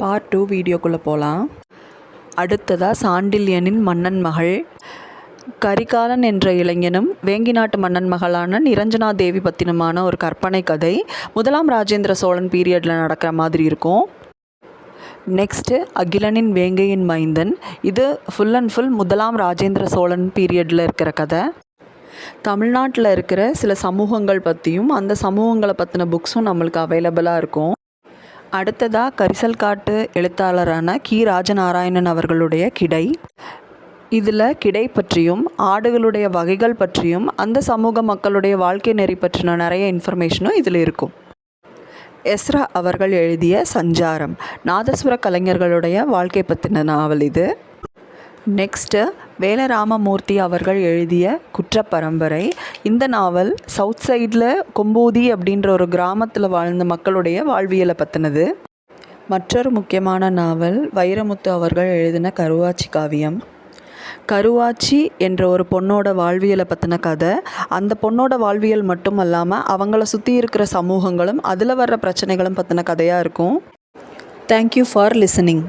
Part 2 வீடியோக்குள்ளே போகலாம். அடுத்ததாக சாண்டில்யனின் மன்னன் மகள் கரிகாலன் என்ற இளைஞனும் வேங்கி நாட்டு மன்னன் மகளான நிரஞ்சனா தேவி பற்றினமான ஒரு கற்பனை கதை. முதலாம் ராஜேந்திர சோழன் பீரியடில் நடக்கிற மாதிரி இருக்கும். நெக்ஸ்ட்டு அகிலனின் வேங்கையின் மைந்தன். இது ஃபுல் அண்ட் ஃபுல் முதலாம் ராஜேந்திர சோழன் பீரியடில் இருக்கிற கதை. தமிழ்நாட்டில் இருக்கிற சில சமூகங்கள் பற்றியும் அந்த சமூகங்களை பற்றின புக்ஸும் நம்மளுக்கு அவைலபிளாக இருக்கும். அடுத்ததாக கரிசல் காட்டு எழுத்தாளரான கி ராஜநாராயணன் அவர்களுடைய கிடை. இதில் கிடை பற்றியும் ஆடுகளுடைய வகைகள் பற்றியும் அந்த சமூக மக்களுடைய வாழ்க்கை நெறி பற்றின நிறைய இன்ஃபர்மேஷனும் இதில் இருக்கும். எஸ்ரா அவர்கள் எழுதிய சஞ்சாரம், நாதஸ்வர கலைஞர்களுடைய வாழ்க்கை பற்றின நாவல் இது. நெக்ஸ்ட்டு வேலராமமூர்த்தி அவர்கள் எழுதிய குற்றப்பரம்பரை. இந்த நாவல் சவுத் சைடில் கொம்பூதி அப்படின்ற ஒரு கிராமத்தில் வாழ்ந்த மக்களுடைய வாழ்வியலை பற்றினது. மற்றொரு முக்கியமான நாவல் வைரமுத்து அவர்கள் எழுதின கருவாச்சி காவியம். கருவாச்சி என்ற ஒரு பொண்ணோட வாழ்வியலை பற்றின கதை. அந்த பொண்ணோட வாழ்வியல் மட்டும் இல்லாமல் அவங்கள சுற்றி இருக்கிற சமூகங்களும் அதில் வர்ற பிரச்சனைகளும் பற்றின கதையாக இருக்கும். Thank you for listening.